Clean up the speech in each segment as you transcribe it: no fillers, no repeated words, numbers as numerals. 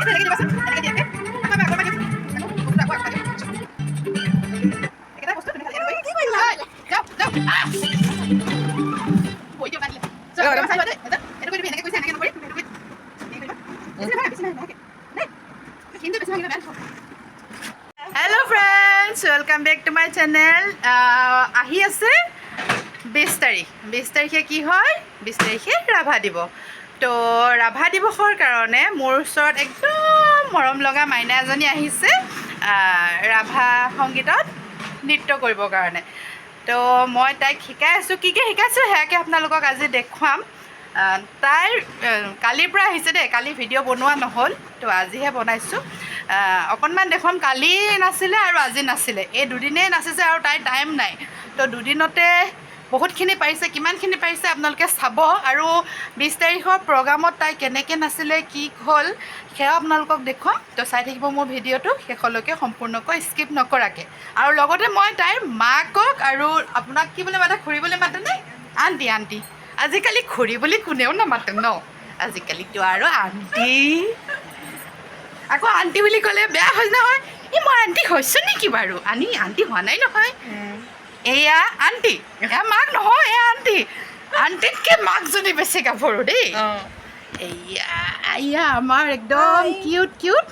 Hello friends, welcome back to my channel. আহি আছে 20 তাৰিখে কি হয় 20 তাৰিখে ৰাভা দিৱস তো ৰাভা দিৱসৰ কাৰণে মোৰ ওচৰত একদম মৰম লগা মাইনা এজনী আহিছে ৰাভা সংগীতত নৃত্য কৰিবৰ কাৰণে তো মই তাইক শিকাই আছোঁ কি শিকাইছোঁ সেয়াকে আপোনালোকক আজি দেখুৱাম তাইৰ কালিৰ পৰা আহিছে দেই কালি ভিডিঅ' বনোৱা নহ'ল তো আজিহে বনাইছোঁ অকণমান দেখুৱাম কালি নাছিলে আৰু আজি নাছিলে এই দুদিনেই নাচিছে আৰু তাইৰ টাইম নাই তো দুদিনতে বহুতখিনি পাৰিছে কিমানখিনি পাৰিছে আপোনালোকে চাব আৰু 20 তাৰিখৰ প্ৰগ্ৰামত তাই কেনেকৈ নাছিলে কি হ'ল সেয়া আপোনালোকক দেখুৱাম তো চাই থাকিব মোৰ ভিডিঅ'টো শেষলৈকে সম্পূৰ্ণকৈ স্কিপ নকৰাকৈ আৰু লগতে মই তাইৰ মাকক আৰু আপোনাক কি বুলি মাতে খুৰী বুলি মাতে নে আণ্টি আণ্টি আজিকালি খুৰী বুলি কোনেও নামাতে ন আজিকালিতো আৰু আণ্টি আকৌ আণ্টি বুলি ক'লে বেয়া হয় নহয় এই মই আণ্টি হৈছোঁ নেকি বাৰু আণ্টি হোৱা নাই নহয় এয়া আণ্টি এয়া মাক নহয় এয়া আণ্টি আণ্টিতকৈ মাকজনী বেছি গাভৰু দেই এয়া আমাৰ একদম কিউট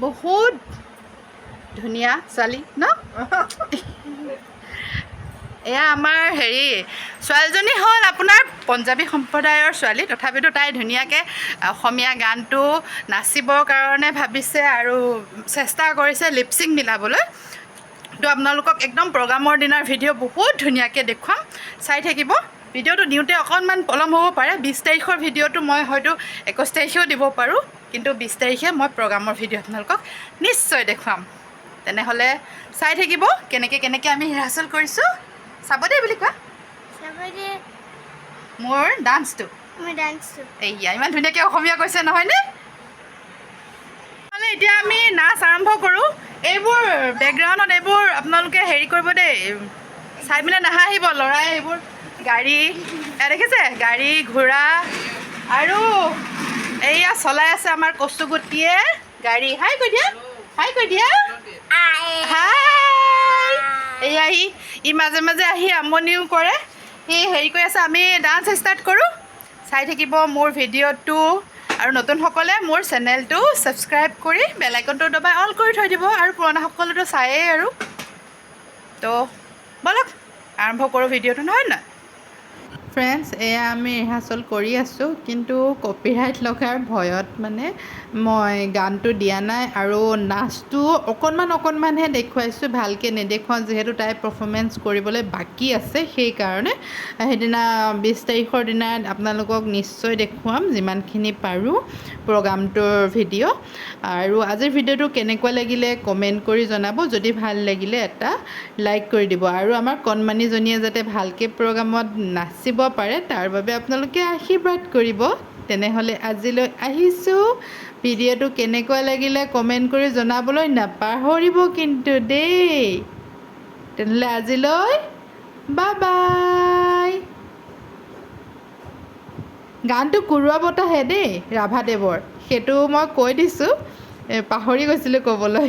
বহুত ধুনীয়া ছোৱালী ন এয়া আমাৰ হেৰি ছোৱালীজনী হ'ল আপোনাৰ পঞ্জাৱী সম্প্ৰদায়ৰ ছোৱালী তথাপিতো তাই ধুনীয়াকৈ অসমীয়া গানটো নাচিবৰ কাৰণে ভাবিছে আৰু চেষ্টা কৰিছে লিপচিং মিলাবলৈ তো আপোনালোকক একদম প্ৰগ্ৰামৰ দিনাৰ ভিডিঅ' বহুত ধুনীয়াকৈ দেখুৱাম চাই থাকিব ভিডিঅ'টো দিওঁতে অকণমান পলম হ'ব পাৰে 20 তাৰিখৰ ভিডিঅ'টো মই হয়তো 21 তাৰিখেও দিব পাৰোঁ কিন্তু 20 তাৰিখে মই প্ৰগ্ৰামৰ ভিডিঅ' আপোনালোকক নিশ্চয় দেখুৱাম তেনেহ'লে চাই থাকিব কেনেকৈ আমি ৰিহাৰ্চেল কৰিছোঁ চাব দেই বুলি কোৱা মোৰ ডান্সটো এয়া ইমান ধুনীয়াকৈ অসমীয়া কৈছে নহয়নে নহ'লে এতিয়া আমি নাচ আৰম্ভ কৰোঁ এইবোৰ বেকগ্ৰাউণ্ডত এইবোৰ আপোনালোকে হেৰি কৰিব দেই চাই পেলাই নাহাঁহিব ল'ৰাই এইবোৰ গাড়ী দেখিছে গাড়ী ঘোঁৰা আৰু এইয়া চলাই আছে আমাৰ কচুগুটিয়ে গাড়ী হাই কৈ দিয়া হাই এয়া ই মাজে মাজে আহি আমনিও কৰে সি হেৰি কৰি আছে আমি ডান্স ষ্টাৰ্ট কৰোঁ চাই থাকিব মোৰ ভিডিঅ'টো আৰু নতুনসকলে মোৰ চেনেলটো ছাবস্ক্ৰাইব কৰি বেল আইকনটো দবাই অল কৰি থৈ দিব আৰু পুৰণাসকলেতো চায়েই আৰু তো ব'লক আৰম্ভ কৰোঁ ভিডিঅ'টো নহয় ন ফ্ৰেণ্ডছ এয়া আমি ৰিহাৰ্চেল কৰি আছোঁ কিন্তু কপিৰাইট লগাৰ ভয়ত মানে মই গানটো দিয়া নাই আৰু নাচটো অকণমানহে দেখুৱাইছোঁ ভালকৈ নেদেখুৱাওঁ যিহেতু তাই পাৰফৰ্মেঞ্চ কৰিবলৈ বাকী আছে সেইকাৰণে সেইদিনা 20 তাৰিখৰ দিনা আপোনালোকক নিশ্চয় দেখুৱাম যিমানখিনি পাৰোঁ প্ৰগ্ৰামটোৰ ভিডিঅ' আৰু আজিৰ ভিডিঅ'টো কেনেকুৱা লাগিলে কমেণ্ট কৰি জনাব যদি ভাল লাগিলে এটা লাইক কৰি দিব আৰু আমাৰ কণমানিজনীয়ে যাতে ভালকৈ প্ৰগ্ৰামত নাচিব পাৰে তাৰ বাবে আপোনালোকে আশীৰ্বাদ কৰিব তেনেহ'লে আজিলৈ আহিছোঁ ভিডিঅ'টো কেনেকুৱা লাগিলে কমেণ্ট কৰি জনাবলৈ নাপাহৰিব কিন্তু দেই তেনেহ'লে আজিলৈ বাই গানটো কুৰুৱা বতাহে দেই ৰাভাদেৱৰ সেইটো মই কৈ দিছোঁ পাহৰি গৈছিলোঁ ক'বলৈ